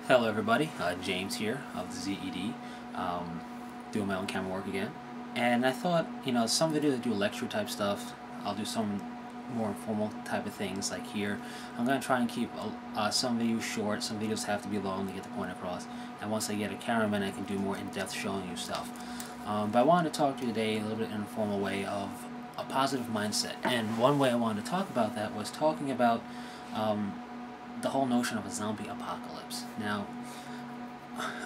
Hello everybody, James here of Z.E.D. Doing my own camera work again. And I thought, some videos I do lecture type stuff, I'll do some more informal type of things like here. I'm going to try and keep some videos short, some videos have to be long to get the point across. And once I get a cameraman I can do more in-depth showing you stuff. But I wanted to talk to you today a little bit in an informal way of a positive mindset. And one way I wanted to talk about that was talking about the whole notion of a zombie apocalypse. Now,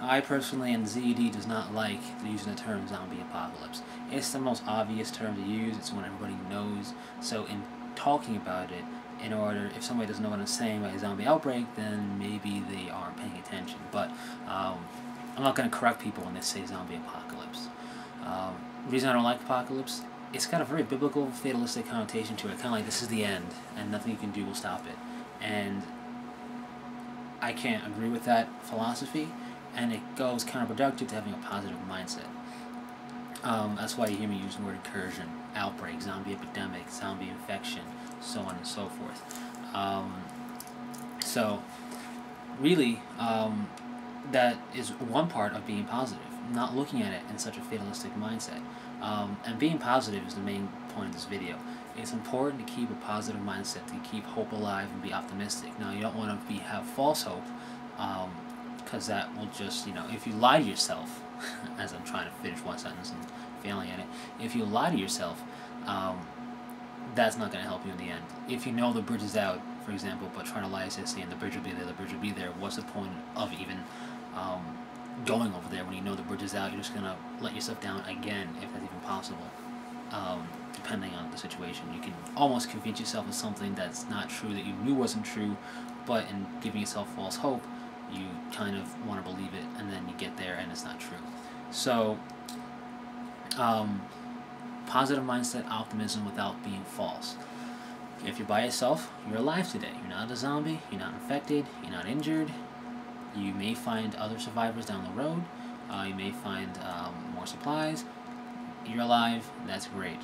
I personally, and Z.E.D does not like using the term zombie apocalypse. It's the most obvious term to use, it's one everybody knows, so in talking about it, in order, if somebody doesn't know what I'm saying by a zombie outbreak, then maybe they aren't paying attention. But I'm not going to correct people when they say zombie apocalypse. The reason I don't like apocalypse, it's got a very biblical, fatalistic connotation to it, kind of like this is the end, and nothing you can do will stop it. And I can't agree with that philosophy, and it goes counterproductive to having a positive mindset. That's why you hear me use the word incursion, outbreak, zombie epidemic, zombie infection, so on and so forth. So, really, that is one part of being positive, not looking at it in such a fatalistic mindset. And being positive is the main point of this video. It's important to keep a positive mindset, to keep hope alive and be optimistic. Now, you don't want to have false hope, because that will just, if you lie to yourself, as I'm trying to finish one sentence and failing at it, if you lie to yourself, that's not going to help you in the end. If you know the bridge is out, for example, but trying to lie to saying the bridge will be there, the bridge will be there, what's the point of even going over there when you know the bridge is out? You're just going to let yourself down again, if that's even possible. Depending on the situation, you can almost convince yourself of something that's not true, that you knew wasn't true, but in giving yourself false hope, you kind of want to believe it, and then you get there and it's not true. So, positive mindset, optimism without being false. If you're by yourself, you're alive today. You're not a zombie, you're not infected, you're not injured. You may find other survivors down the road. You may find more supplies. You're alive, that's great.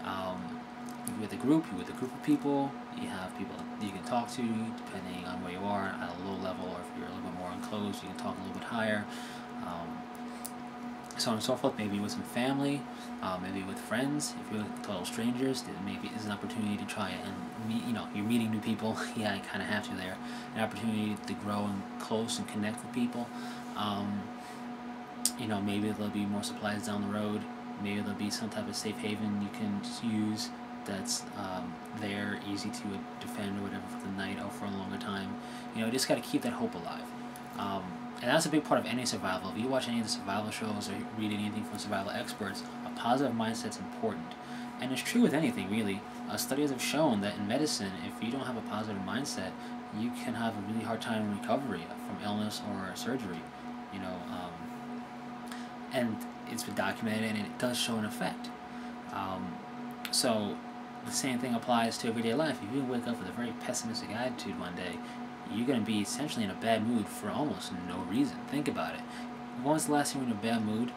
You're with a group, of people, you have people you can talk to, depending on where you are, at a low level, or if you're a little bit more enclosed, you can talk a little bit higher. So on and so forth, maybe with some family, maybe with friends. If you're total strangers, then maybe it's an opportunity to try and meet, you're meeting new people. Yeah, you kind of have to there. An opportunity to grow and close and connect with people. Maybe there'll be more supplies down the road. Maybe there'll be some type of safe haven you can use that's there, easy to defend or whatever for the night or for a longer time. You just got to keep that hope alive. And that's a big part of any survival. If you watch any of the survival shows or read anything from survival experts, a positive mindset's important. And it's true with anything, really. Studies have shown that in medicine, if you don't have a positive mindset, you can have a really hard time in recovery from illness or surgery. And it's been documented, and it does show an effect. So the same thing applies to everyday life. If you wake up with a very pessimistic attitude one day, you're going to be essentially in a bad mood for almost no reason. Think about it. When was the last time you were in a bad mood?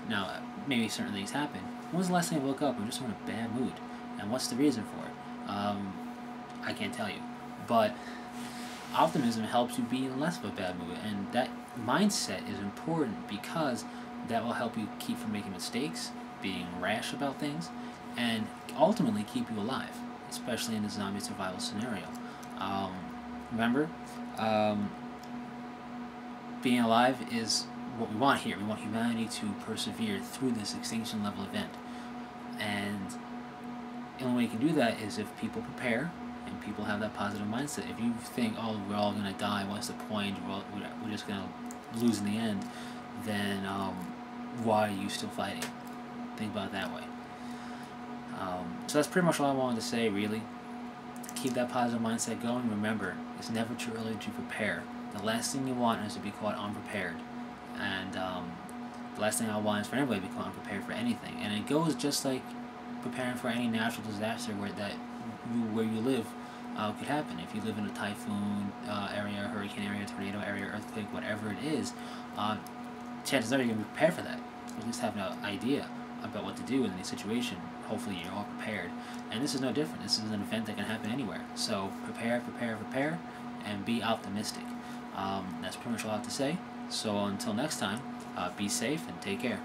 Now, maybe certain things happen. When was the last time you woke up and just in a bad mood? And what's the reason for it? I can't tell you. But optimism helps you be in less of a bad mood. And that mindset is important because that will help you keep from making mistakes, being rash about things, and ultimately keep you alive, especially in the zombie survival scenario. Remember, being alive is what we want here. We want humanity to persevere through this extinction level event. And the only way you can do that is if people prepare and people have that positive mindset. If you think, oh, we're all going to die, what's the point, we're just going to lose in the end, then why are you still fighting? Think about it that way. So that's pretty much all I wanted to say, really. Keep that positive mindset going. Remember, it's never too early to prepare. The last thing you want is to be caught unprepared. And the last thing I want is for anybody to be caught unprepared for anything. And it goes just like preparing for any natural disaster where you live could happen. If you live in a typhoon area, hurricane area, tornado area, earthquake, whatever it is, chances are you're going to be prepared for that. You at least have an idea about what to do in any situation. Hopefully you're all prepared. And this is no different. This is an event that can happen anywhere. So prepare, and be optimistic. That's pretty much all I have to say. So until next time, be safe and take care.